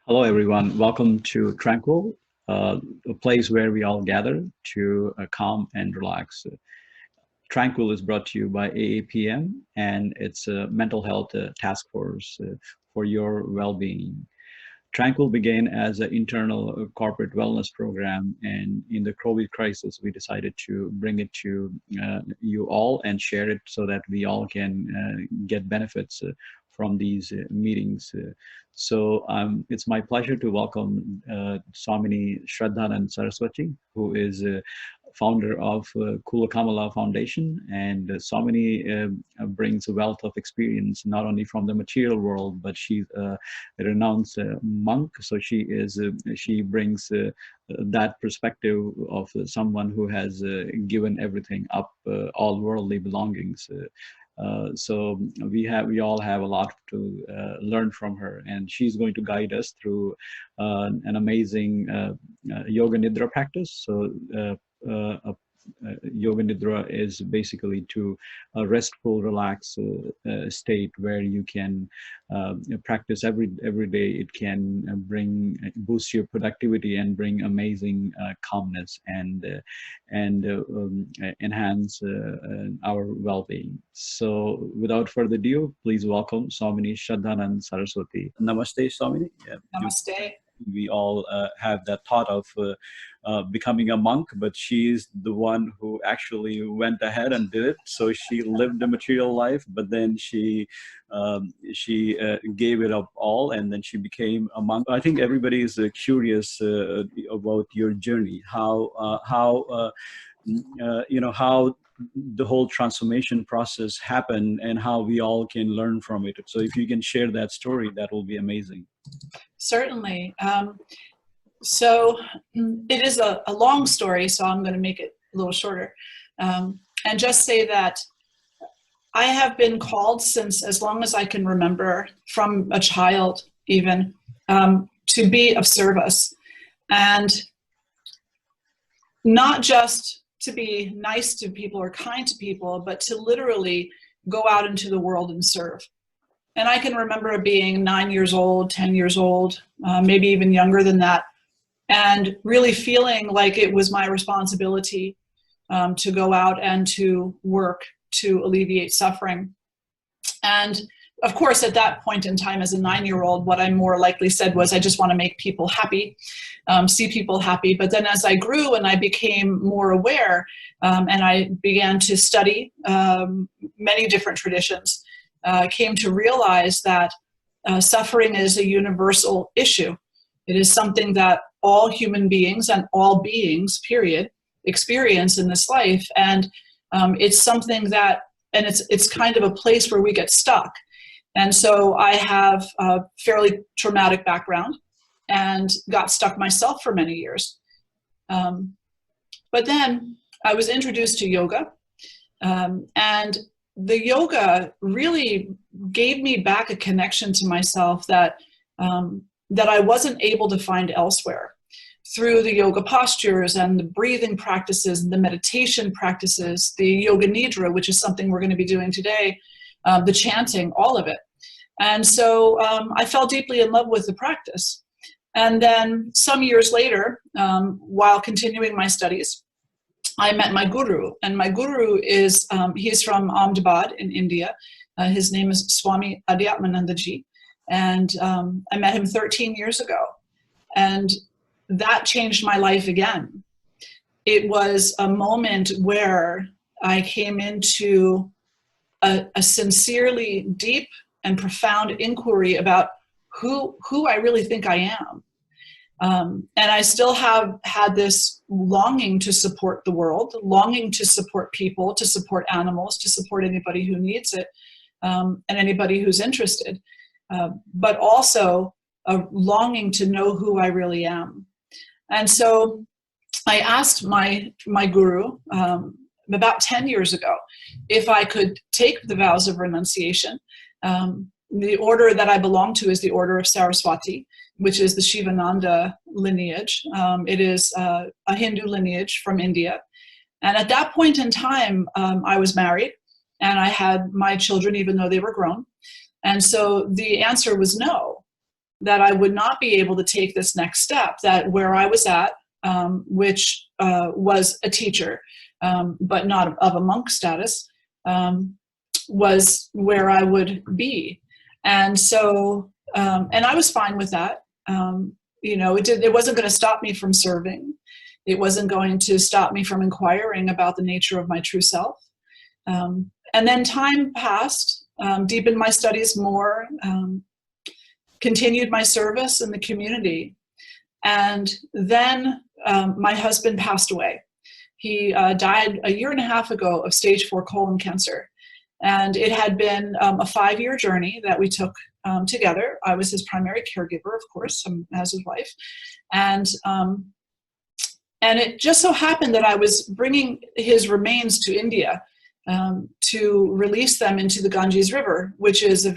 Hello, everyone. Welcome to Tranquil, a place where we all gather to calm and relax. Tranquil is brought to you by AAPM, and it's a mental health task force for your well-being. Tranquil began as an internal corporate wellness program, and in the COVID crisis, we decided to bring it to you all and share it so that we all can get benefits from these meetings. So it's my pleasure to welcome Swamini Shraddhananad Saraswati, who is founder of Kula Kamala Foundation. And Swamini brings a wealth of experience, not only from the material world, but she's a renounced monk. So she brings that perspective of someone who has given everything up, all worldly belongings. So we all have a lot to learn from her, and she's going to guide us through an amazing Yoga Nidra practice. So Yoga Nidra is basically to a restful, relaxed state where you can practice every day. It can boost your productivity and bring amazing calmness and enhance our well-being. So without further ado, please welcome Swamini Shraddhanand Saraswati. Namaste, Swamini. Namaste. We all have that thought of becoming a monk, but she's the one who actually went ahead and did it. So she lived the material life, but then she gave it up all, and then she became a monk. I think everybody is curious about your journey, how the whole transformation process happened and how we all can learn from it. So if you can share that story, that will be amazing. Certainly. So it is a long story, so I'm going to make it a little shorter. And just say that I have been called since as long as I can remember, from a child even, to be of service. And not just to be nice to people or kind to people, but to literally go out into the world and serve. And I can remember being 9 years old, 10 years old, maybe even younger than that, and really feeling like it was my responsibility to go out and to work to alleviate suffering. And of course, at that point in time, as a 9-year-old, what I more likely said was, I just want to make people happy, see people happy. But then as I grew and I became more aware, and I began to study many different traditions, came to realize that suffering is a universal issue. It is something that all human beings and all beings, period, experience in this life. And it's something that, and it's kind of a place where we get stuck. And so I have a fairly traumatic background and got stuck myself for many years. But then I was introduced to yoga, and the yoga really gave me back a connection to myself that I wasn't able to find elsewhere. Through the yoga postures and the breathing practices and the meditation practices, the Yoga Nidra, which is something we're going to be doing today, the chanting, all of it. And so I fell deeply in love with the practice. And then some years later, while continuing my studies, I met my guru. And my guru is, he's from Ahmedabad in India. His name is Swami Adhyatmanandaji. And I met him 13 years ago. And that changed my life again. It was a moment where I came into a sincerely deep and profound inquiry about who I really think I am. And I still have had this longing to support the world, longing to support people, to support animals, to support anybody who needs it, and anybody who's interested, but also a longing to know who I really am. And so I asked my guru about 10 years ago if I could take the vows of renunciation. The order that I belong to is the order of Saraswati, which is the Shivananda lineage. It is a Hindu lineage from India. And at that point in time, I was married and I had my children, even though they were grown. And so the answer was no. that I would not be able to take this next step, that where I was at, which was a teacher, but not of a monk status, was where I would be. And so, and I was fine with that. You know, it wasn't going to stop me from serving. It wasn't going to stop me from inquiring about the nature of my true self. And then time passed, deepened my studies more, continued my service in the community. And then my husband passed away. He died a year and a half ago of stage 4 colon cancer. And it had been a 5-year journey that we took together. I was his primary caregiver, of course, as his wife. And it just so happened that I was bringing his remains to India to release them into the Ganges River, which is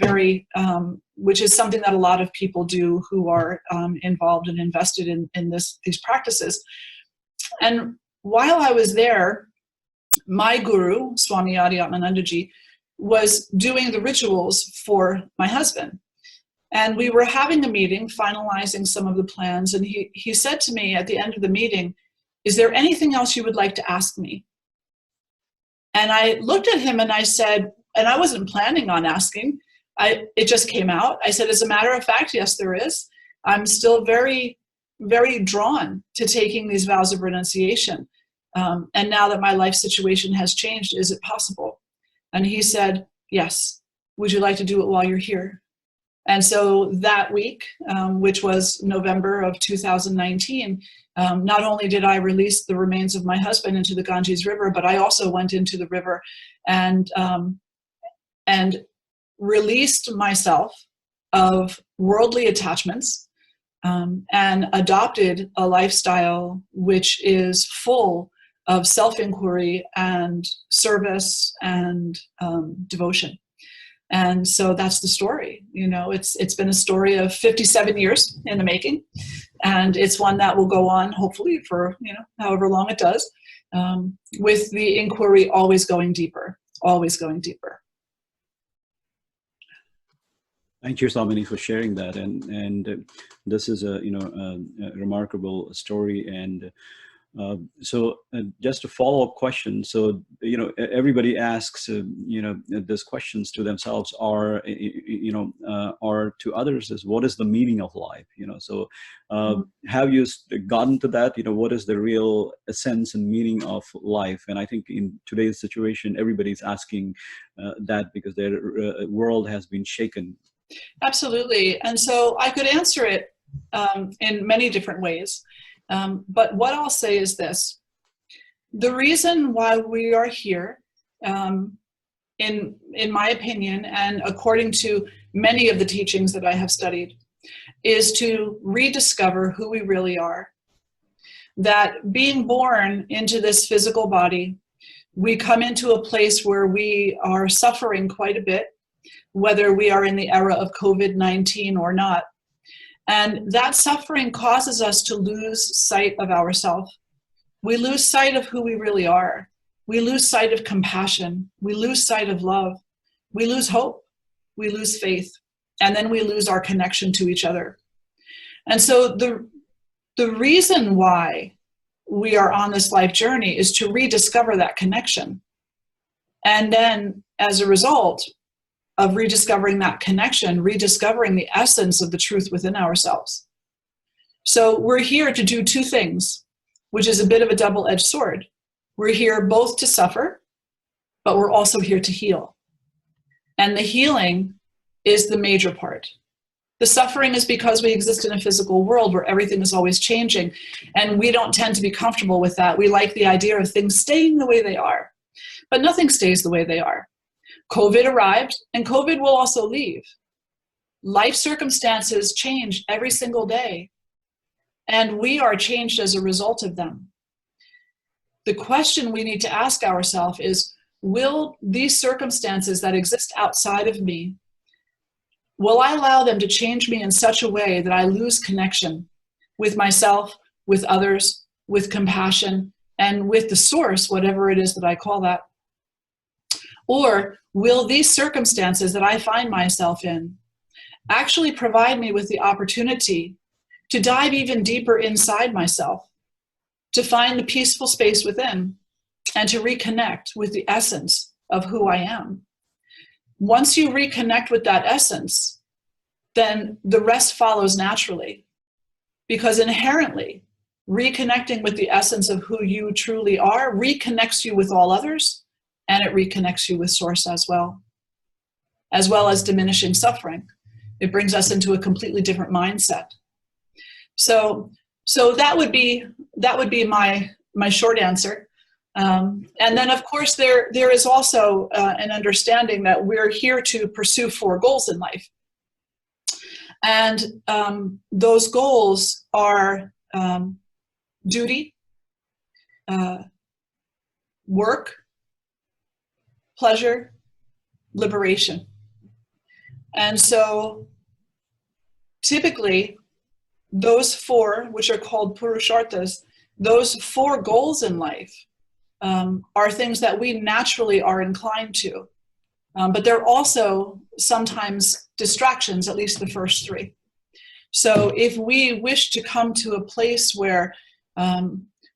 which is something that a lot of people do who are involved and invested in these practices. And while I was there, my guru, Swami Adhyatmanandaji, was doing the rituals for my husband. And we were having a meeting, finalizing some of the plans, and he said to me at the end of the meeting, "Is there anything else you would like to ask me?" And I looked at him and I said, and I wasn't planning on asking, it just came out. I said, as a matter of fact, yes, there is. I'm still very, very drawn to taking these vows of renunciation. And now that my life situation has changed, is it possible? And he said, yes. Would you like to do it while you're here? And so that week, which was November of 2019, not only did I release the remains of my husband into the Ganges River, but I also went into the river and released myself of worldly attachments and adopted a lifestyle which is full of self-inquiry and service and devotion. And so that's the story. You know, it's been a story of 57 years in the making, and it's one that will go on hopefully for, you know, however long it does, with the inquiry always going deeper, always going deeper. Thank you, Swamini, for sharing that. And this is a remarkable story. And so just a follow-up question. So, you know, everybody asks, these questions to themselves or to others is, what is the meaning of life? You know, so have you gotten to that? You know, what is the real essence and meaning of life? And I think in today's situation, everybody's asking that because their world has been shaken. Absolutely. And so I could answer it in many different ways. But what I'll say is this: the reason why we are here, in my opinion, and according to many of the teachings that I have studied, is to rediscover who we really are. That being born into this physical body, we come into a place where we are suffering quite a bit, whether we are in the era of COVID-19 or not. And that suffering causes us to lose sight of ourselves. We lose sight of who we really are. We lose sight of compassion. We lose sight of love. We lose hope. We lose faith. And then we lose our connection to each other. And so the reason why we are on this life journey is to rediscover that connection. And then as a result of rediscovering that connection, rediscovering the essence of the truth within ourselves. So we're here to do two things, which is a bit of a double-edged sword. We're here both to suffer, but we're also here to heal. And the healing is the major part. The suffering is because we exist in a physical world where everything is always changing, and we don't tend to be comfortable with that. We like the idea of things staying the way they are, but nothing stays the way they are. COVID arrived, and COVID will also leave. Life circumstances change every single day, and we are changed as a result of them. The question we need to ask ourselves is, will these circumstances that exist outside of me, will I allow them to change me in such a way that I lose connection with myself, with others, with compassion, and with the source, whatever it is that I call that? Or will these circumstances that I find myself in actually provide me with the opportunity to dive even deeper inside myself, to find the peaceful space within, and to reconnect with the essence of who I am. Once you reconnect with that essence, then the rest follows naturally, because inherently, reconnecting with the essence of who you truly are reconnects you with all others, and it reconnects you with Source as well as diminishing suffering. It brings us into a completely different mindset. So that would be my short answer. And then, of course, there is also an understanding that we're here to pursue 4 goals in life. And those goals are duty, work, pleasure, liberation. And so typically those 4, which are called purusharthas, those 4 goals in life are things that we naturally are inclined to. But they're also sometimes distractions, at least the first 3. So if we wish to come to a place where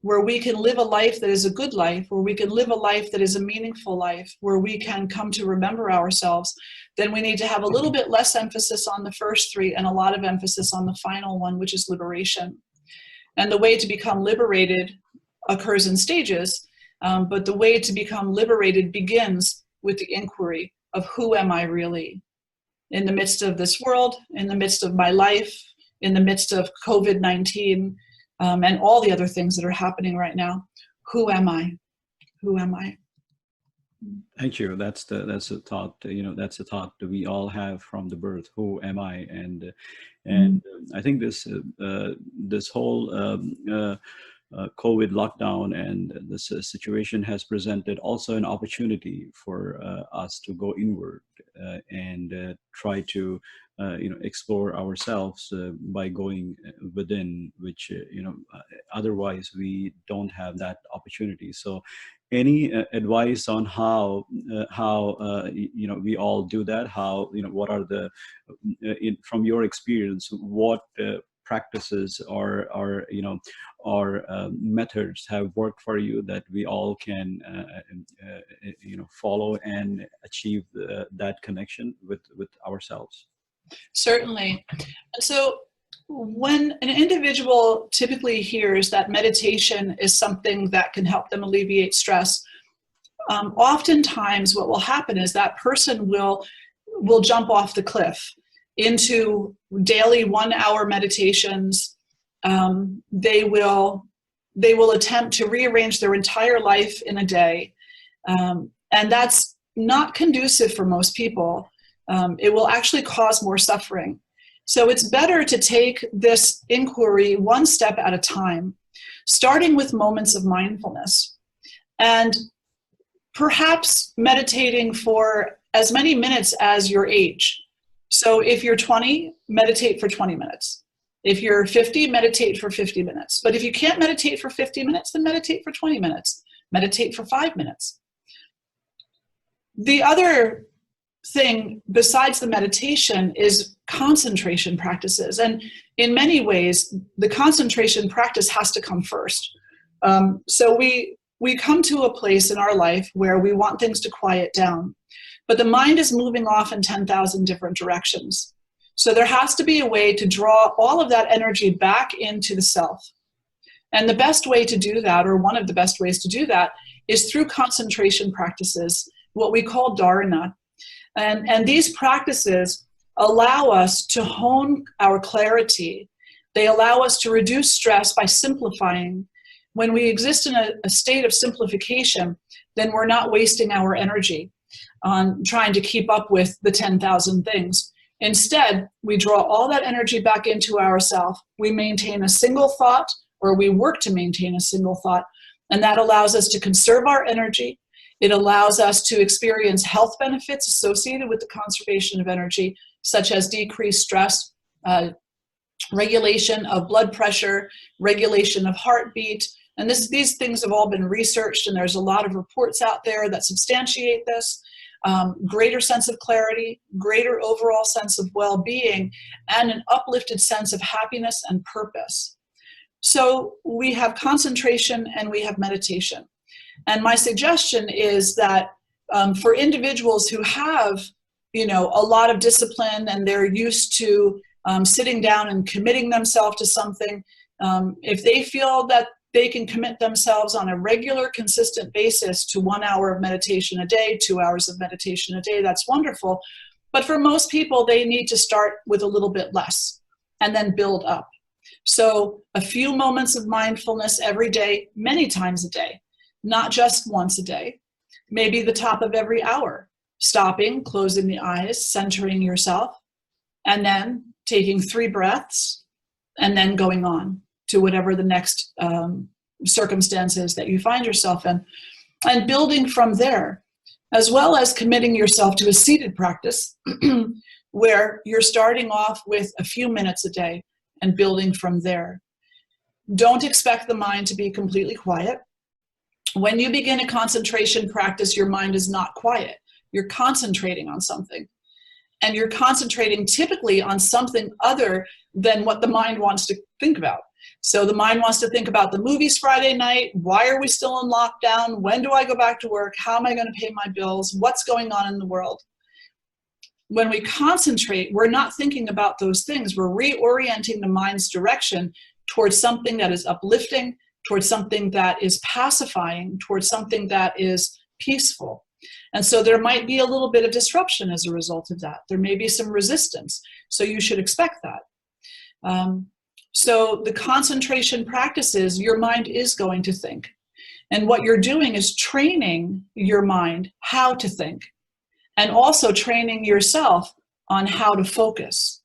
we can live a life that is a good life, where we can live a life that is a meaningful life, where we can come to remember ourselves, then we need to have a little bit less emphasis on the first 3 and a lot of emphasis on the final one, which is liberation. And the way to become liberated occurs in stages, but the way to become liberated begins with the inquiry of who am I really? In the midst of this world, in the midst of my life, in the midst of COVID-19, and all the other things that are happening right now. Who am I? Who am I? Thank you. That's a thought. That's a thought that we all have from the birth. Who am I? And I think this whole COVID lockdown and this situation has presented also an opportunity for us to go inward and try to explore ourselves by going within, which otherwise we don't have that opportunity. So any advice on how we all do that? How what are the from your experience, what practices or methods have worked for you that we all can follow and achieve that connection with ourselves? Certainly. So when an individual typically hears that meditation is something that can help them alleviate stress, oftentimes what will happen is that person will jump off the cliff into daily 1-hour meditations. They will attempt to rearrange their entire life in a day. And that's not conducive for most people. It will actually cause more suffering. So it's better to take this inquiry one step at a time, starting with moments of mindfulness, and perhaps meditating for as many minutes as your age. So if you're 20, meditate for 20 minutes. If you're 50, meditate for 50 minutes. But if you can't meditate for 50 minutes, then meditate for 20 minutes. Meditate for 5 minutes. The other thing besides the meditation is concentration practices. And in many ways, the concentration practice has to come first. So we come to a place in our life where we want things to quiet down, but the mind is moving off in 10,000 different directions. So there has to be a way to draw all of that energy back into the self. And the best way to do that, or one of the best ways to do that, is through concentration practices, what we call dharana. And these practices allow us to hone our clarity. They allow us to reduce stress by simplifying. When we exist in a state of simplification, then we're not wasting our energy on trying to keep up with the 10,000 things. Instead, we draw all that energy back into ourselves. We maintain a single thought, or we work to maintain a single thought, and that allows us to conserve our energy. It allows us to experience health benefits associated with the conservation of energy, such as decreased stress, regulation of blood pressure, regulation of heartbeat. And these things have all been researched, and there's a lot of reports out there that substantiate this. greater sense of clarity, greater overall sense of well-being, and an uplifted sense of happiness and purpose. So we have concentration and we have meditation. And my suggestion is that for individuals who have, a lot of discipline and they're used to sitting down and committing themselves to something, if they feel that they can commit themselves on a regular, consistent basis to 1 hour of meditation a day, 2 hours of meditation a day, that's wonderful. But for most people, they need to start with a little bit less and then build up. So a few moments of mindfulness every day, many times a day, not just once a day, maybe the top of every hour, stopping, closing the eyes, centering yourself, and then taking 3 breaths, and then going on to whatever the next circumstances that you find yourself in, and building from there, as well as committing yourself to a seated practice where you're starting off with a few minutes a day and building from there. Don't expect the mind to be completely quiet. When you begin a concentration practice, your mind is not quiet. You're concentrating on something. And you're concentrating typically on something other than what the mind wants to think about. So the mind wants to think about the movies Friday night. Why are we still in lockdown? When do I go back to work? How am I going to pay my bills? What's going on in the world? When we concentrate, we're not thinking about those things. We're reorienting the mind's direction towards something that is uplifting, towards something that is pacifying, towards something that is peaceful. And so there might be a little bit of disruption as a result of that. There may be some resistance. So you should expect that. So the concentration practices, your mind is going to think. And what you're doing is training your mind how to think, and also training yourself on how to focus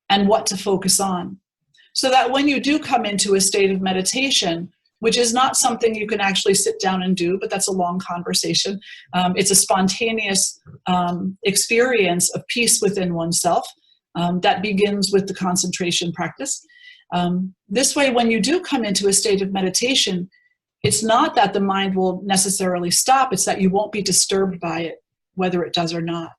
and what to focus on. So that when you do come into a state of meditation, which is not something you can actually sit down and do, but that's a long conversation. It's a spontaneous experience of peace within oneself that begins with the concentration practice. This way, when you do come into a state of meditation, it's not that the mind will necessarily stop, it's that you won't be disturbed by it, whether it does or not.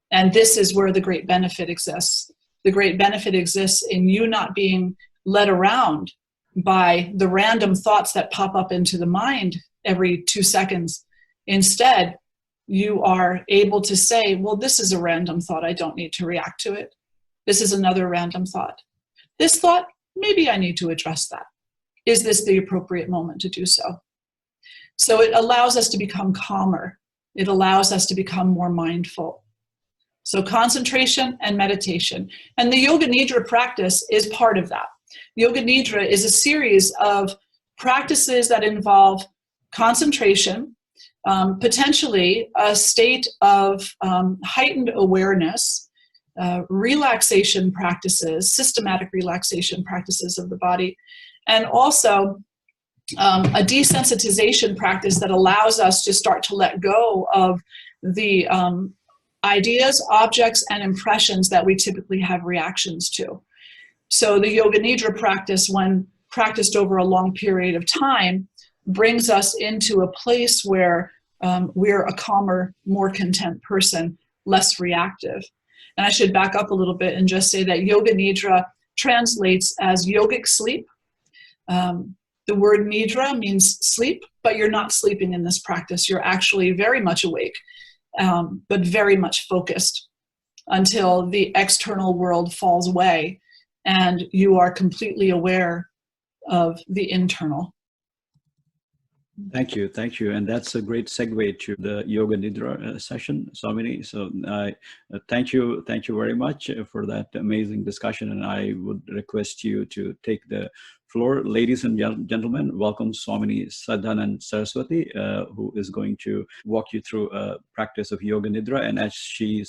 And this is where the great benefit exists. The great benefit exists in you not being led around by the random thoughts that pop up into the mind every 2 seconds. Instead, you are able to say, well, this is a random thought. I don't need to react to it. This is another random thought. This thought, maybe I need to address that. Is this the appropriate moment to do so? So it allows us to become calmer. It allows us to become more mindful. So concentration and meditation. And the Yoga Nidra practice is part of that. Yoga Nidra is a series of practices that involve concentration, potentially a state of heightened awareness, relaxation practices, systematic relaxation practices of the body, and also a desensitization practice that allows us to start to let go of the ideas, objects, and impressions that we typically have reactions to. So the Yoga Nidra practice, when practiced over a long period of time, brings us into a place where we're a calmer, more content person, less reactive. And I should back up a little bit and just say that Yoga Nidra translates as yogic sleep. The word Nidra means sleep, but you're not sleeping in this practice. You're actually very much awake, but very much focused until the external world falls away and you are completely aware of the internal. Thank you. And that's a great segue to the Yoga Nidra session, Swamini. So thank you very much for that amazing discussion. And I would request you to take the floor. Ladies and gentlemen, welcome Swamini Shraddhananad Saraswati, who is going to walk you through a practice of Yoga Nidra. And as she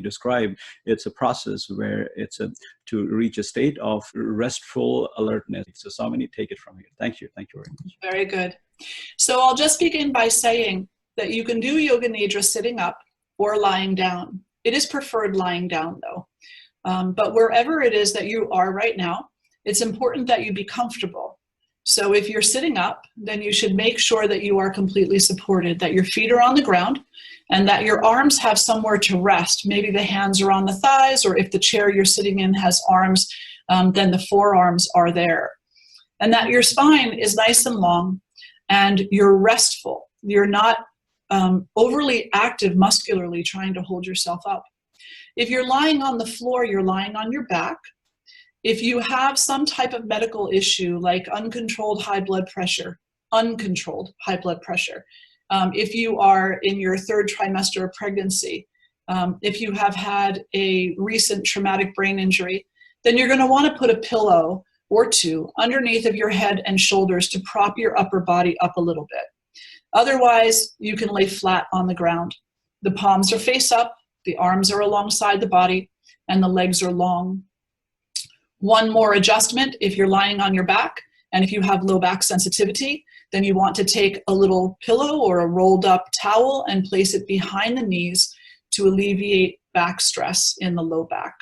described, it's a process where it's to reach a state of restful alertness. So Swamini, take it from here. Thank you very much. Very good. So I'll just begin by saying that you can do Yoga Nidra sitting up or lying down. It is preferred lying down though. But wherever it is that you are right now, it's important that you be comfortable. So if you're sitting up, then you should make sure that you are completely supported, that your feet are on the ground, and that your arms have somewhere to rest. Maybe the hands are on the thighs, or if the chair you're sitting in has arms, then the forearms are there. And that your spine is nice and long, and you're restful. You're not overly active muscularly trying to hold yourself up. If you're lying on the floor, you're lying on your back. If you have some type of medical issue like uncontrolled high blood pressure, if you are in your third trimester of pregnancy, if you have had a recent traumatic brain injury, then you're going to want to put a pillow or two underneath of your head and shoulders to prop your upper body up a little bit. Otherwise, you can lay flat on the ground. The palms are face up, the arms are alongside the body, and the legs are long. One more adjustment, if you're lying on your back, and if you have low back sensitivity, then you want to take a little pillow or a rolled up towel and place it behind the knees to alleviate back stress in the low back.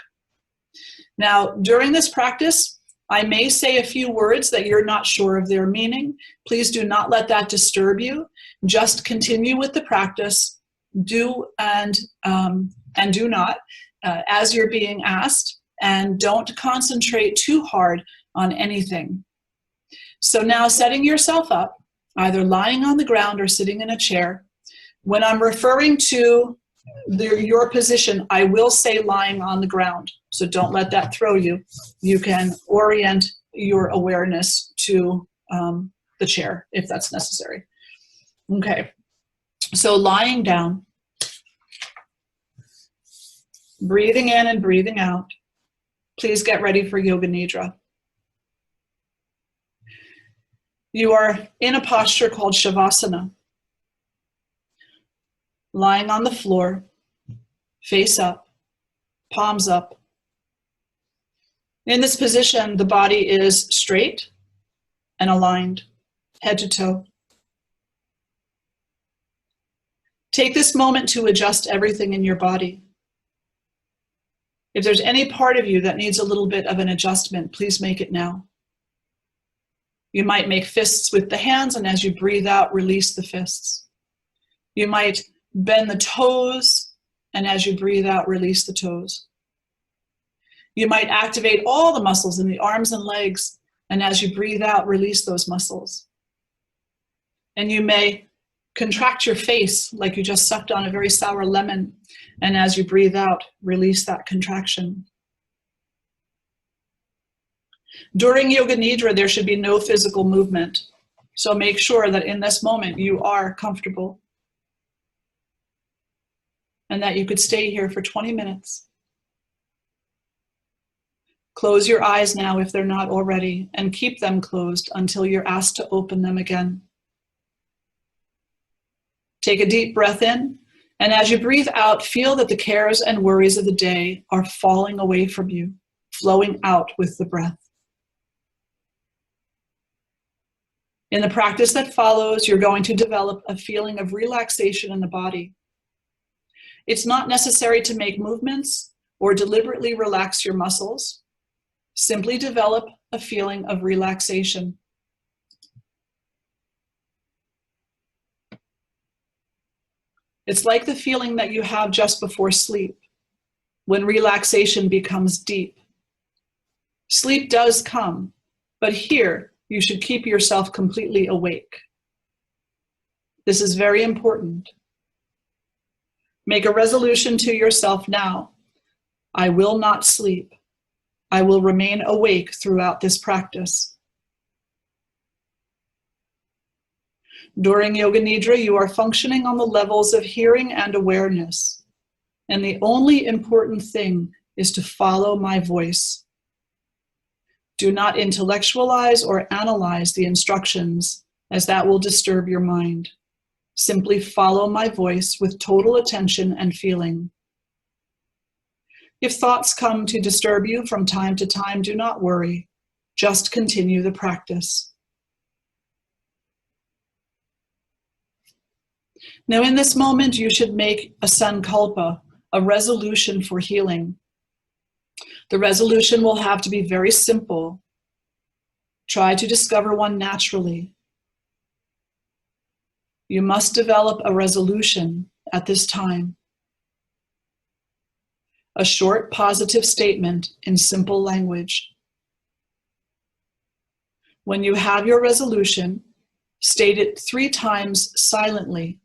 Now, during this practice, I may say a few words that you're not sure of their meaning. Please do not let that disturb you. Just continue with the practice. Do and do not as you're being asked, and don't concentrate too hard on anything. So now, setting yourself up, either lying on the ground or sitting in a chair. When I'm referring to your position, I will say lying on the ground. So don't let that throw you. You can orient your awareness to the chair if that's necessary. Okay, so lying down, breathing in and breathing out. Please get ready for Yoga Nidra. You are in a posture called Shavasana. Lying on the floor, face up, palms up. In this position, the body is straight and aligned, head to toe. Take this moment to adjust everything in your body. If there's any part of you that needs a little bit of an adjustment, please make it now. You might make fists with the hands, and as you breathe out, release the fists. You might bend the toes, and as you breathe out, release the toes. You might activate all the muscles in the arms and legs, and as you breathe out, release those muscles. And you may contract your face like you just sucked on a very sour lemon, and as you breathe out, release that contraction. During Yoga Nidra, there should be no physical movement. So make sure that in this moment you are comfortable and that you could stay here for 20 minutes. Close your eyes now if they're not already, and keep them closed until you're asked to open them again. Take a deep breath in, and as you breathe out, feel that the cares and worries of the day are falling away from you, flowing out with the breath. In the practice that follows, you're going to develop a feeling of relaxation in the body. It's not necessary to make movements or deliberately relax your muscles. Simply develop a feeling of relaxation. It's like the feeling that you have just before sleep, when relaxation becomes deep. Sleep does come, but here you should keep yourself completely awake. This is very important. Make a resolution to yourself now. I will not sleep. I will remain awake throughout this practice. During Yoga Nidra, you are functioning on the levels of hearing and awareness. And the only important thing is to follow my voice. Do not intellectualize or analyze the instructions, as that will disturb your mind. Simply follow my voice with total attention and feeling. If thoughts come to disturb you from time to time, do not worry. Just continue the practice. Now, in this moment, you should make a sankalpa, a resolution for healing. The resolution will have to be very simple. Try to discover one naturally. You must develop a resolution at this time. A short positive statement in simple language. When you have your resolution, state it 3 times silently,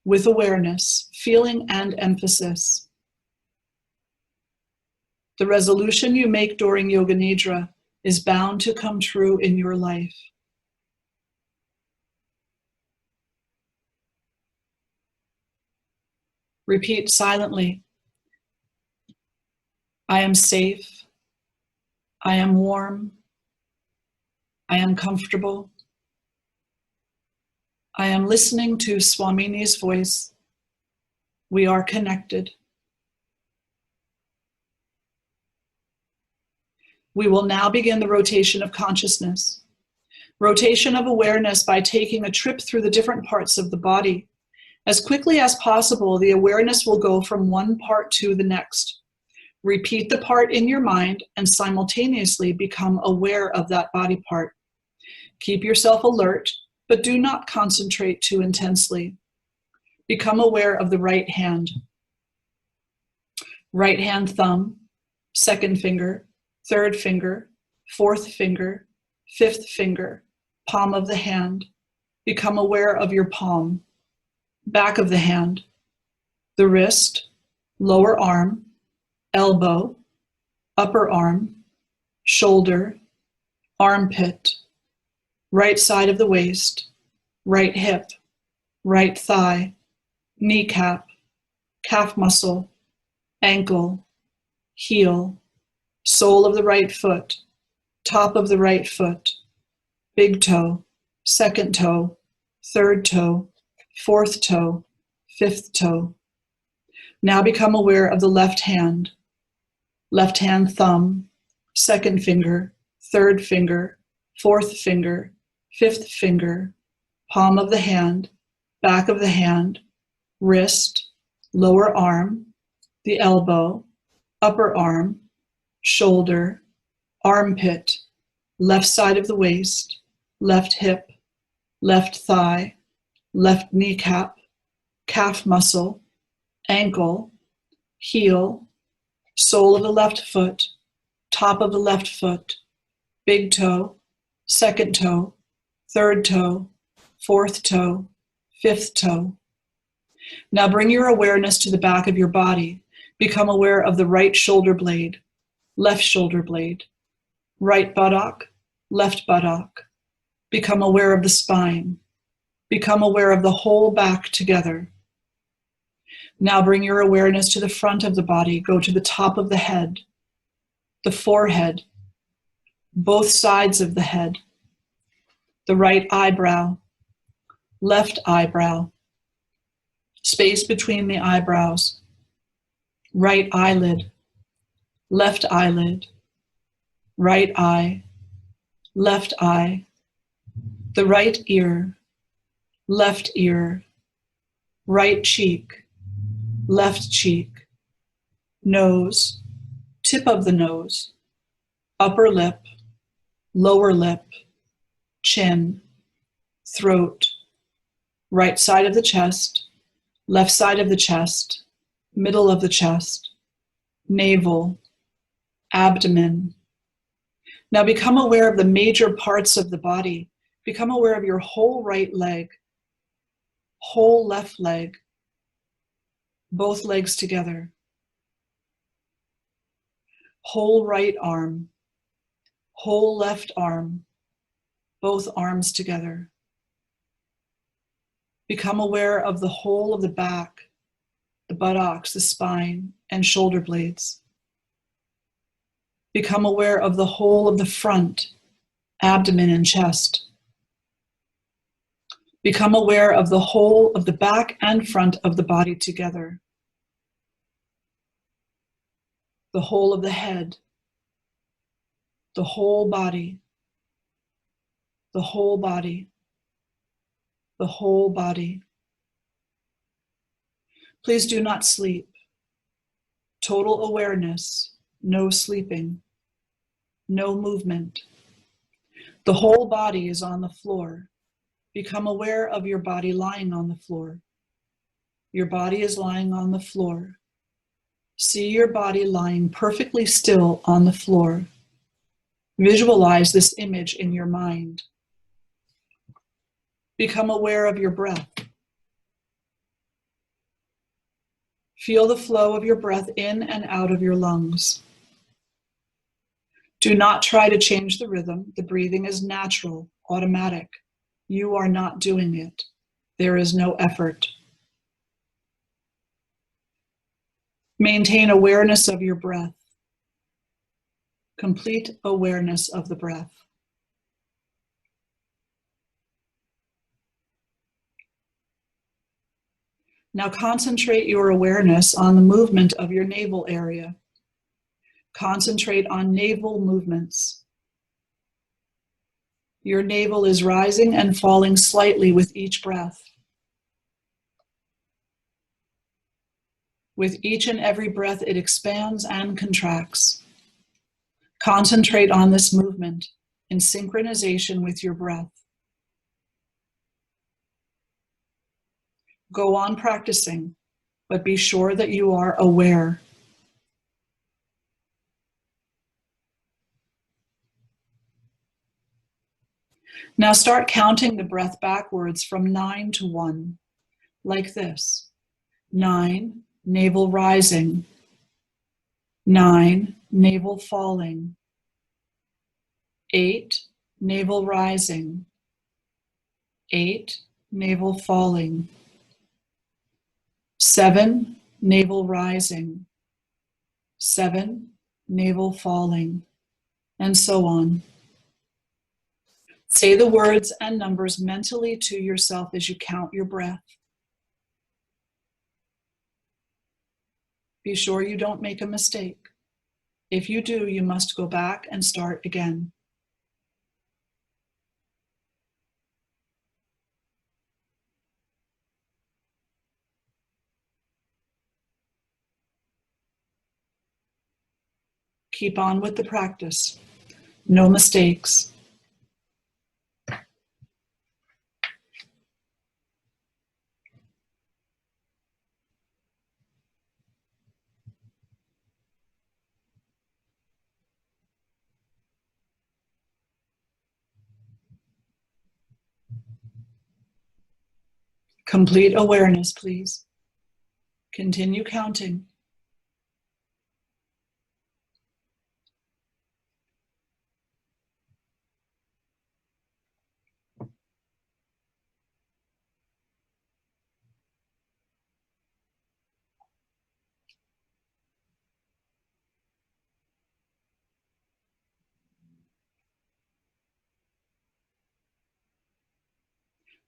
with awareness, feeling, and emphasis. The resolution you make during Yoga Nidra is bound to come true in your life. Repeat silently. I am safe. I am warm. I am comfortable. I am listening to Swamini's voice. We are connected. We will now begin the rotation of consciousness. Rotation of awareness by taking a trip through the different parts of the body. As quickly as possible, the awareness will go from one part to the next. Repeat the part in your mind and simultaneously become aware of that body part. Keep yourself alert, but do not concentrate too intensely. Become aware of the right hand. Right hand thumb, second finger, third finger, fourth finger, fifth finger, palm of the hand. Become aware of your palm. Back of the hand, the wrist, lower arm, elbow, upper arm, shoulder, armpit, right side of the waist, right hip, right thigh, kneecap, calf muscle, ankle, heel, sole of the right foot, top of the right foot, big toe, second toe, third toe, fourth toe, fifth toe. Now become aware of the left hand thumb, second finger, third finger, fourth finger, fifth finger, palm of the hand, back of the hand, wrist, lower arm, the elbow, upper arm, shoulder, armpit, left side of the waist, left hip, left thigh, left kneecap, calf muscle, ankle, heel, sole of the left foot, top of the left foot, big toe, second toe, third toe, fourth toe, fifth toe. Now bring your awareness to the back of your body. Become aware of the right shoulder blade, left shoulder blade, right buttock, left buttock. Become aware of the spine. Become aware of the whole back together. Now bring your awareness to the front of the body. Go to the top of the head, the forehead, both sides of the head, the right eyebrow, left eyebrow, space between the eyebrows, right eyelid, left eyelid, right eye, left eye, the right ear, left ear, right cheek, left cheek, nose, tip of the nose, upper lip, lower lip, chin, throat, right side of the chest, left side of the chest, middle of the chest, navel, abdomen. Now become aware of the major parts of the body. Become aware of your whole right leg, whole left leg, both legs together, whole right arm, whole left arm, both arms together. Become aware of the whole of the back, the buttocks, the spine, and shoulder blades. Become aware of the whole of the front, abdomen and chest. Become aware of the whole of the back and front of the body together. The whole of the head, the whole body, the whole body, the whole body. Please do not sleep. Total awareness, no sleeping, no movement. The whole body is on the floor. Become aware of your body lying on the floor. Your body is lying on the floor. See your body lying perfectly still on the floor. Visualize this image in your mind. Become aware of your breath. Feel the flow of your breath in and out of your lungs. Do not try to change the rhythm. The breathing is natural, automatic. You are not doing it. There is no effort. Maintain awareness of your breath. Complete awareness of the breath. Now concentrate your awareness on the movement of your navel area. Concentrate on navel movements. Your navel is rising and falling slightly with each breath. With each and every breath, it expands and contracts. Concentrate on this movement in synchronization with your breath. Go on practicing, but be sure that you are aware. Now start counting the breath backwards from 9 to 1, like this. 9, navel rising. 9, navel falling. 8, navel rising. 8, navel falling. 7, navel rising. 7, navel falling, and so on. Say the words and numbers mentally to yourself as you count your breath. Be sure you don't make a mistake. If you do, you must go back and start again. Keep on with the practice. No mistakes. Complete awareness, please. Continue counting.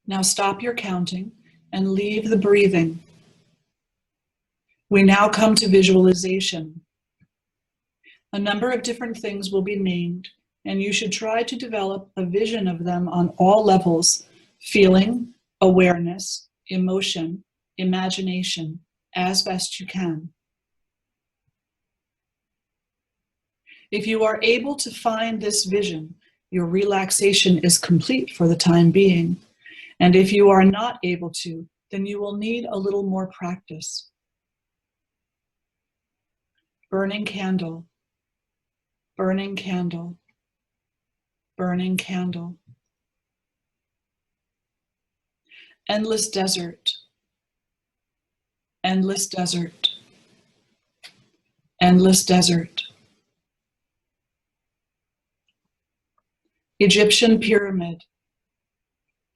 Now stop your counting and leave the breathing. We now come to visualization. A number of different things will be named, and you should try to develop a vision of them on all levels: feeling, awareness, emotion, imagination, as best you can. If you are able to find this vision, your relaxation is complete for the time being. And if you are not able to, then you will need a little more practice. Burning candle, burning candle, burning candle. Endless desert, endless desert, endless desert. Egyptian pyramid,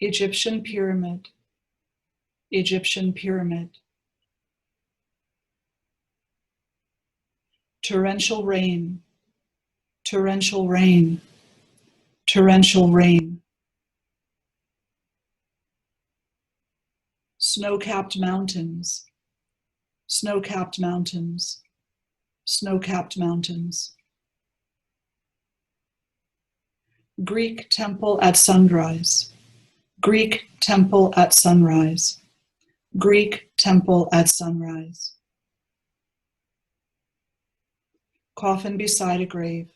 Egyptian pyramid, Egyptian pyramid. Torrential rain, torrential rain, torrential rain. Snow-capped mountains, snow-capped mountains, snow-capped mountains. Greek temple at sunrise, Greek temple at sunrise, Greek temple at sunrise. Coffin beside a grave,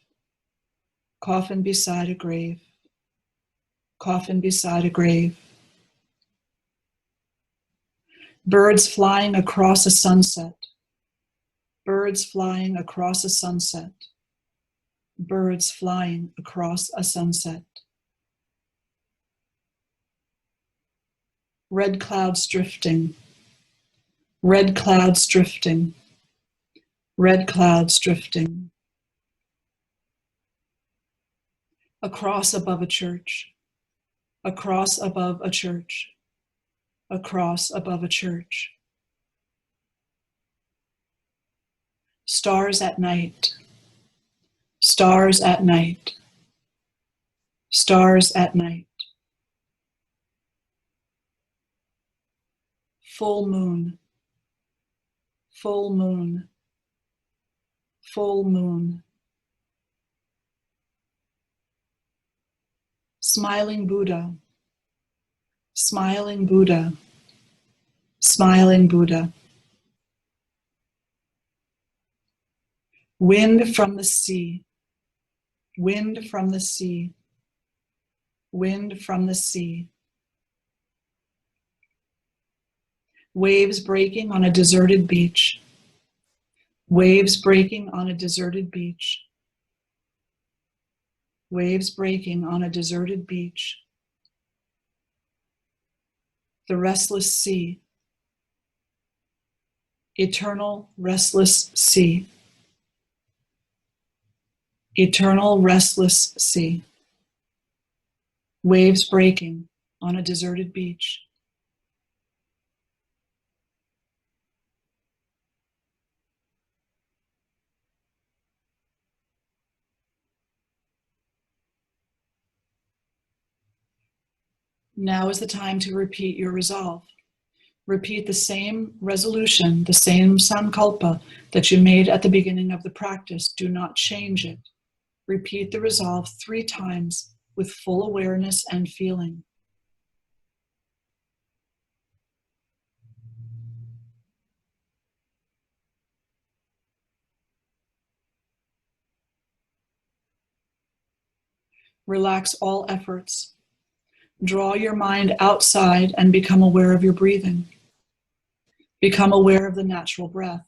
coffin beside a grave, coffin beside a grave. Birds flying across a sunset. Birds flying across a sunset. Birds flying across a sunset. Red clouds drifting. Red clouds drifting. Red clouds drifting. A cross above a church. A cross above a church. A cross above a church. Stars at night. Stars at night. Stars at night. Full moon. Full moon. Full moon. Smiling Buddha. Smiling Buddha. Smiling Buddha. Wind from the sea. Wind from the sea. Wind from the sea. Waves breaking on a deserted beach. Waves breaking on a deserted beach. Waves breaking on a deserted beach. The restless sea. Eternal restless sea. Eternal restless sea. Waves breaking on a deserted beach. Now is the time to repeat your resolve. Repeat the same resolution, the same sankalpa that you made at the beginning of the practice. Do not change it. Repeat the resolve 3 times with full awareness and feeling. Relax all efforts. Draw your mind outside and become aware of your breathing. Become aware of the natural breath.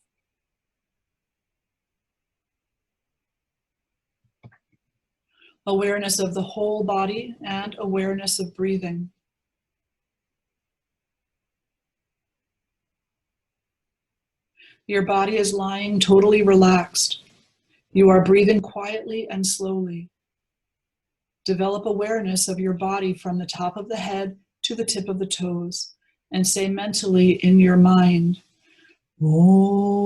Awareness of the whole body and awareness of breathing. Your body is lying totally relaxed. You are breathing quietly and slowly. Develop awareness of your body from the top of the head to the tip of the toes, and say mentally in your mind, Om.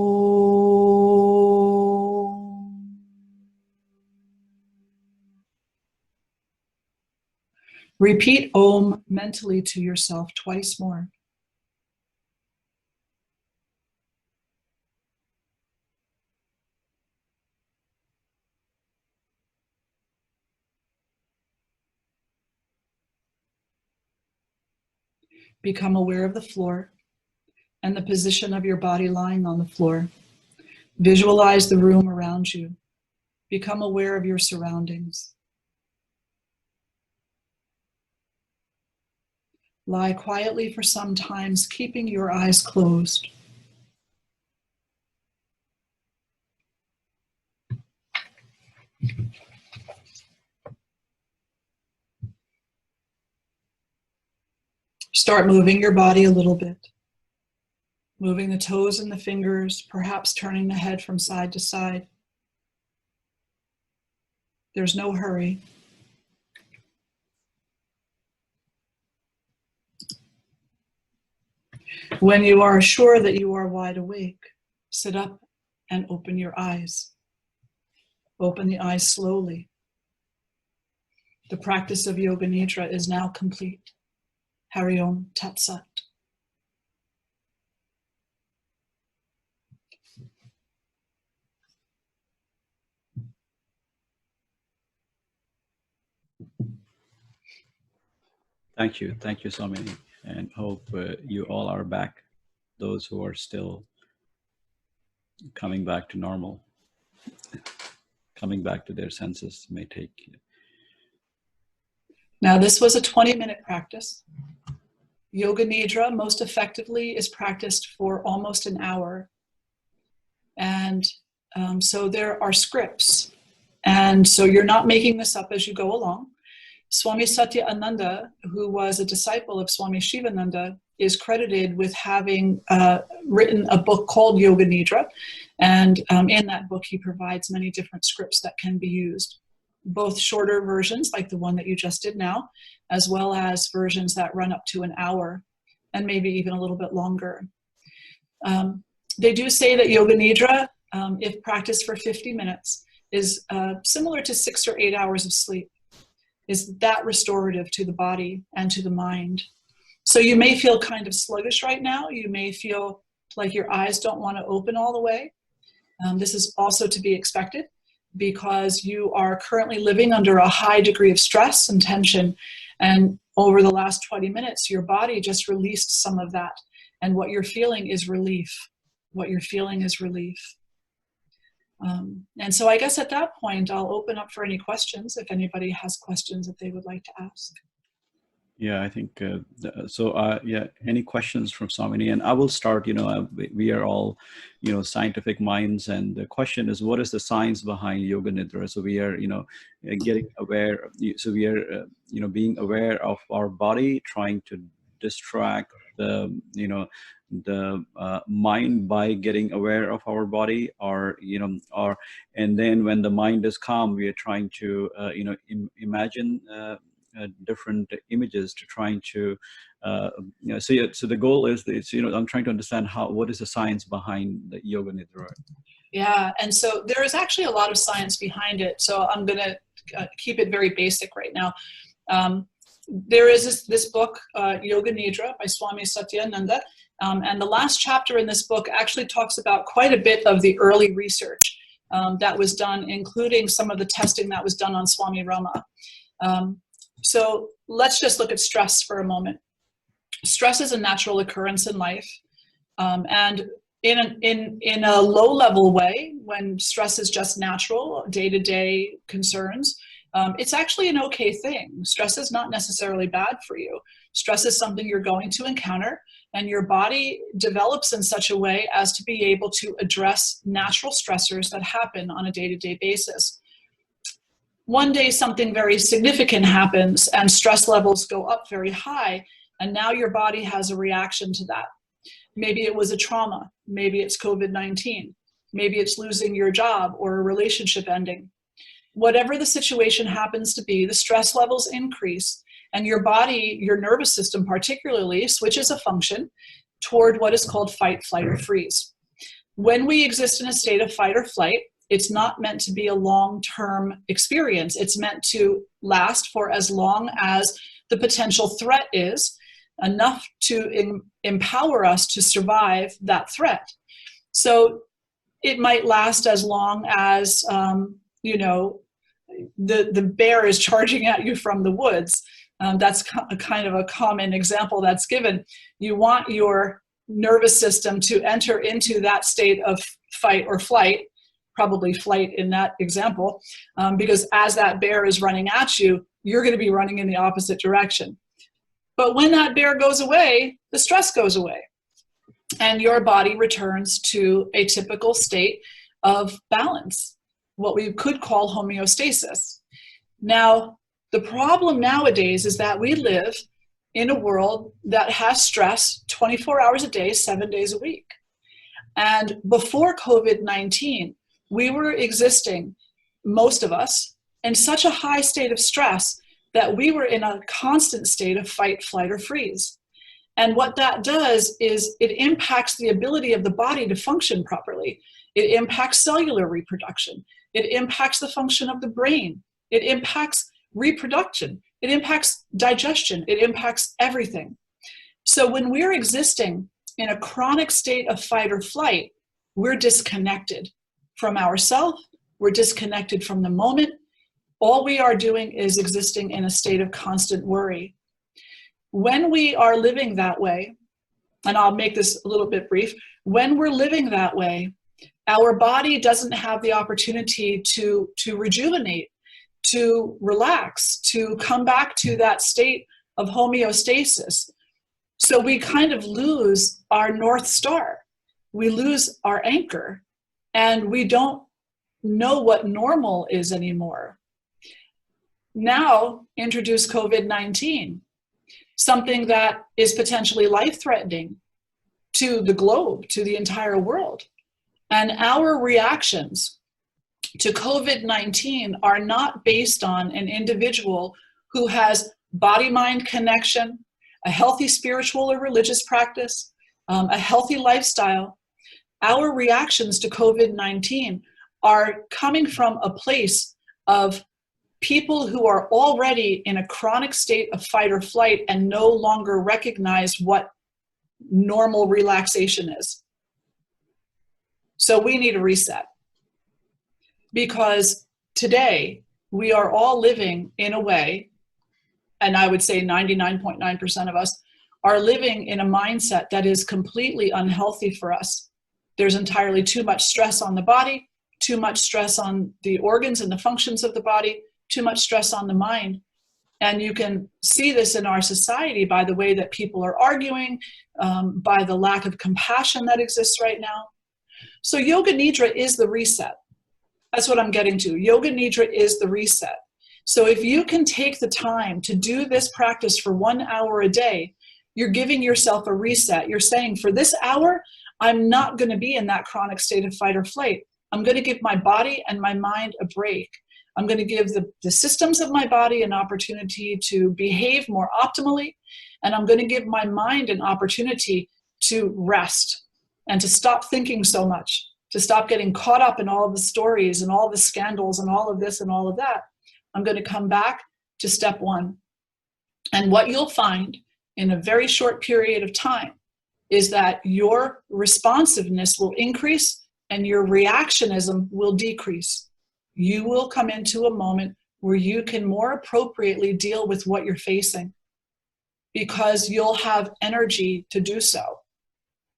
Repeat Om mentally to yourself twice more. Become aware of the floor and the position of your body lying on the floor. Visualize the room around you. Become aware of your surroundings. Lie quietly for some time, keeping your eyes closed. Start moving your body a little bit. Moving the toes and the fingers, perhaps turning the head from side to side. There's no hurry. When you are sure that you are wide awake, sit up and open your eyes. Open the eyes slowly. The practice of Yoga Nidra is now complete. Hari Om Tat Sat. Thank you, Swamini, and hope you all are back. Those who are still coming back to normal, coming back to their senses may take. Now, this was a 20-minute practice. Yoga Nidra most effectively is practiced for almost an hour. And so there are scripts. And so you're not making this up as you go along. Swami Satyananda, who was a disciple of Swami Shivananda, is credited with having written a book called Yoga Nidra. And in that book, he provides many different scripts that can be used, both shorter versions like the one that you just did now, as well as versions that run up to an hour and maybe even a little bit longer. They do say that Yoga Nidra, if practiced for 50 minutes, is similar to 6 or 8 hours of sleep, is that restorative to the body and to the mind. So you may feel kind of sluggish right now. You may feel like your eyes don't want to open all the way. This is also to be expected because you are currently living under a high degree of stress and tension. And over the last 20 minutes, your body just released some of that. And what you're feeling is relief. What you're feeling is relief. And so I guess at that point, I'll open up for any questions if anybody has questions that they would like to ask. Yeah, I think yeah. Any questions from Swamini? And I will start. We are all, scientific minds, and the question is, what is the science behind Yoga Nidra? So we are, getting aware. So we are, being aware of our body, trying to distract the, the mind by getting aware of our body, or and then when the mind is calm, we are trying to, imagine. Different images to trying to so the goal is I'm trying to understand what is the science behind the Yoga Nidra. Yeah, and so there is actually a lot of science behind it, so I'm going to keep it very basic right now. There is this book, Yoga Nidra by Swami Satyananda, and the last chapter in this book actually talks about quite a bit of the early research that was done, including some of the testing that was done on Swami Rama. So let's just look at stress for a moment. Stress is a natural occurrence in life. And in a low-level way, when stress is just natural, day-to-day concerns, it's actually an okay thing. Stress is not necessarily bad for you. Stress is something you're going to encounter, and your body develops in such a way as to be able to address natural stressors that happen on a day-to-day basis. One day something very significant happens and stress levels go up very high, and now your body has a reaction to that. Maybe it was a trauma, maybe it's COVID-19, maybe it's losing your job or a relationship ending. Whatever the situation happens to be, the stress levels increase, and your body, your nervous system particularly, switches a function toward what is called fight, flight, or freeze. When we exist in a state of fight or flight, it's not meant to be a long-term experience. It's meant to last for as long as the potential threat is, enough to empower us to survive that threat. So it might last as long as, the bear is charging at you from the woods. That's kind of a common example that's given. You want your nervous system to enter into that state of fight or flight, probably flight in that example, because as that bear is running at you, you're going to be running in the opposite direction. But when that bear goes away, the stress goes away, and your body returns to a typical state of balance, what we could call homeostasis. Now, the problem nowadays is that we live in a world that has stress 24 hours a day, 7 days a week. And before COVID-19, we were existing, most of us, in such a high state of stress that we were in a constant state of fight, flight, or freeze. And what that does is it impacts the ability of the body to function properly. It impacts cellular reproduction. It impacts the function of the brain. It impacts reproduction. It impacts digestion. It impacts everything. So when we're existing in a chronic state of fight or flight, we're disconnected from ourselves. We're disconnected from the moment. All we are doing is existing in a state of constant worry. When we are living that way, and I'll make this a little bit brief, when we're living that way, our body doesn't have the opportunity to rejuvenate, to relax, to come back to that state of homeostasis. So we kind of lose our North Star. We lose our anchor, and we don't know what normal is anymore. Now, introduce COVID-19, something that is potentially life-threatening to the globe, to the entire world. And our reactions to COVID-19 are not based on an individual who has body-mind connection, a healthy spiritual or religious practice, a healthy lifestyle. Our reactions to COVID-19 are coming from a place of people who are already in a chronic state of fight or flight and no longer recognize what normal relaxation is. So we need a reset. Because today we are all living in a way, and I would say 99.9% of us are living in a mindset that is completely unhealthy for us. There's entirely too much stress on the body, too much stress on the organs and the functions of the body, too much stress on the mind. And you can see this in our society by the way that people are arguing, by the lack of compassion that exists right now. So Yoga Nidra is the reset. That's what I'm getting to. Yoga Nidra is the reset. So if you can take the time to do this practice for 1 hour a day, you're giving yourself a reset. You're saying, for this hour, I'm not going to be in that chronic state of fight or flight. I'm going to give my body and my mind a break. I'm going to give the systems of my body an opportunity to behave more optimally, and I'm going to give my mind an opportunity to rest and to stop thinking so much, to stop getting caught up in all of the stories and all the scandals and all of this and all of that. I'm going to come back to step one. And what you'll find in a very short period of time is that your responsiveness will increase and your reactionism will decrease. You will come into a moment where you can more appropriately deal with what you're facing because you'll have energy to do so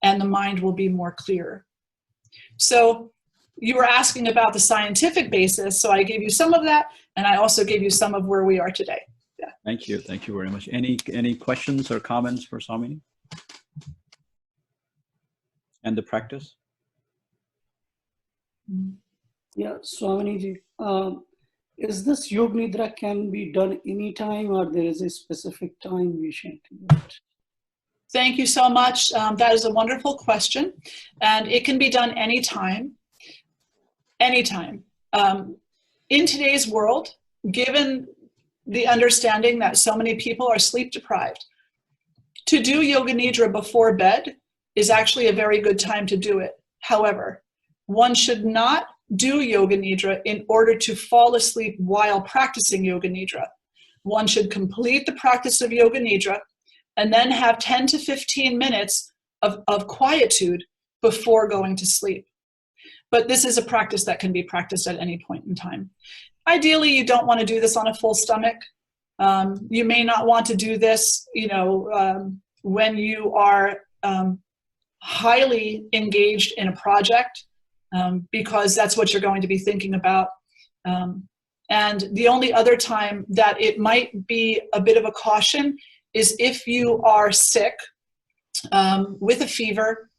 and the mind will be more clear. So you were asking about the scientific basis, so I gave you some of that, and I also gave you some of where we are today. Yeah. Thank you very much. Any questions or comments for Swamini and the practice? Yeah, Swamini ji, is this Yoga Nidra can be done anytime, or there is a specific time we should do it? Thank you so much. That is a wonderful question, and it can be done anytime. Anytime. In today's world, given the understanding that so many people are sleep deprived, to do Yoga Nidra before bed is actually a very good time to do it. However, one should not do Yoga Nidra in order to fall asleep while practicing Yoga Nidra. One should complete the practice of Yoga Nidra and then have 10 to 15 minutes of quietude before going to sleep. But this is a practice that can be practiced at any point in time. Ideally, you don't want to do this on a full stomach. You may not want to do this, when you are highly engaged in a project, because that's what you're going to be thinking about. And the only other time that it might be a bit of a caution is if you are sick with a fever,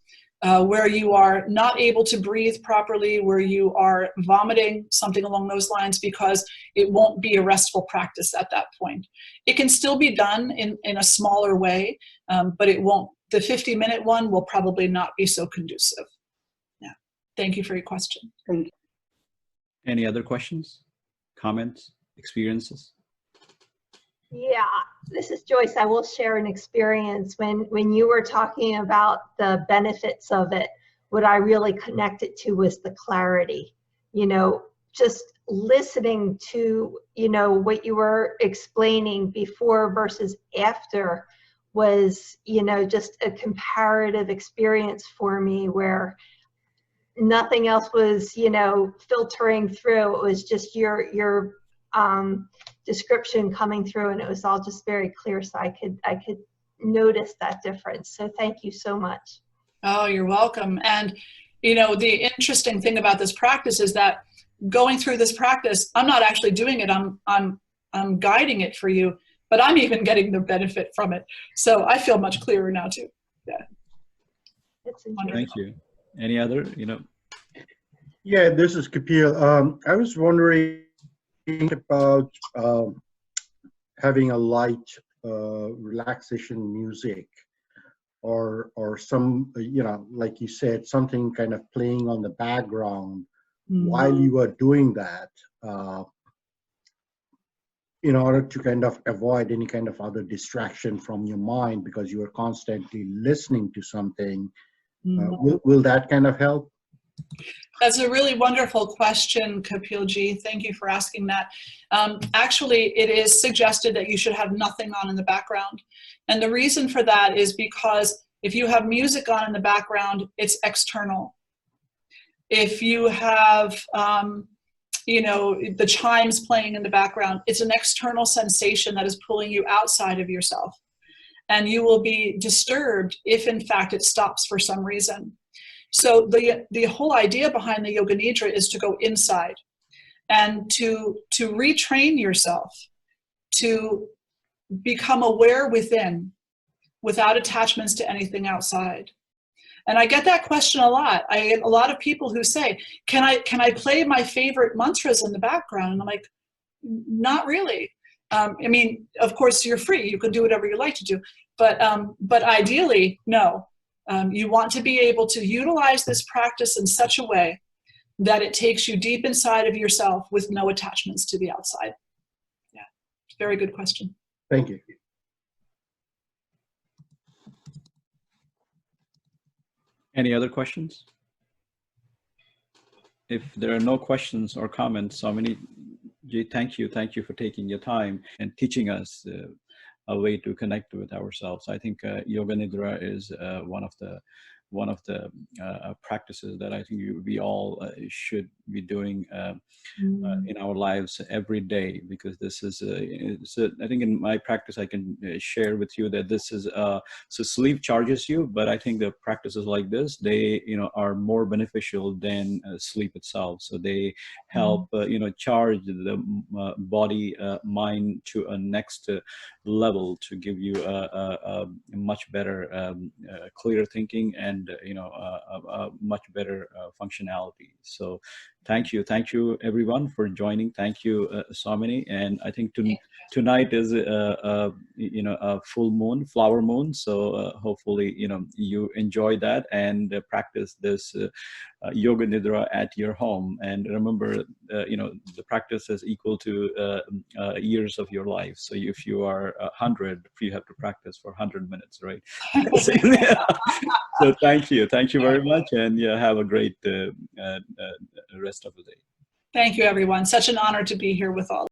where you are not able to breathe properly, where you are vomiting, something along those lines, because it won't be a restful practice at that point. It can still be done in a smaller way, but it won't. The 50-minute one will probably not be so conducive. Yeah. Thank you for your question. Thank you. Any other questions, comments, experiences? Yeah, this is Joyce. I will share an experience. When you were talking about the benefits of it, what I really connected to was the clarity. Just listening to, what you were explaining before versus after was, just a comparative experience for me where nothing else was, filtering through. It was just your description coming through, and it was all just very clear, so I could notice that difference. So thank you so much. Oh, you're welcome. And the interesting thing about this practice is that going through this practice, I'm not actually doing it. I'm guiding it for you, but I'm even getting the benefit from it. So I feel much clearer now too. Yeah. It's Thank you. Any other, Yeah, this is Kapil. I was wondering about having a light relaxation music, or some, like you said, something kind of playing on the background while you are doing that, in order to kind of avoid any kind of other distraction from your mind, because you are constantly listening to something. Will that kind of help? That's a really wonderful question, Kapilji. Thank you for asking that. Actually, it is suggested that you should have nothing on in the background. And the reason for that is because if you have music on in the background, it's external. If you have, the chimes playing in the background, it's an external sensation that is pulling you outside of yourself. And you will be disturbed if, in fact, it stops for some reason. So the whole idea behind the Yoga Nidra is to go inside and to retrain yourself to become aware within without attachments to anything outside. And I get that question a lot. I get a lot of people who say, can I play my favorite mantras in the background? And I'm like, not really. I mean, of course, you're free. You can do whatever you like to do. But ideally, no. You want to be able to utilize this practice in such a way that it takes you deep inside of yourself with no attachments to the outside. Yeah, very good question. Thank you. any other questions? If there are no questions or comments, Swamini ji, thank you for taking your time and teaching us a way to connect with ourselves. I think Yoga Nidra is one of the practices that I think we all should be doing in our lives every day, because this is I think in my practice I can share with you that this is so sleep charges you, but I think the practices like this, they are more beneficial than sleep itself. So they help charge the body mind to a next level to give you a much better clear thinking and a much better functionality. So thank you everyone for joining. Thank you, Swamini. And I think tonight is a full moon, flower moon. So hopefully you enjoy that and practice this Yoga Nidra at your home. And remember, the practice is equal to years of your life. So if you are 100, you have to practice for 100 minutes, right? So thank you very much, and have a great rest of the day. Thank you, everyone. Such an honor to be here with all.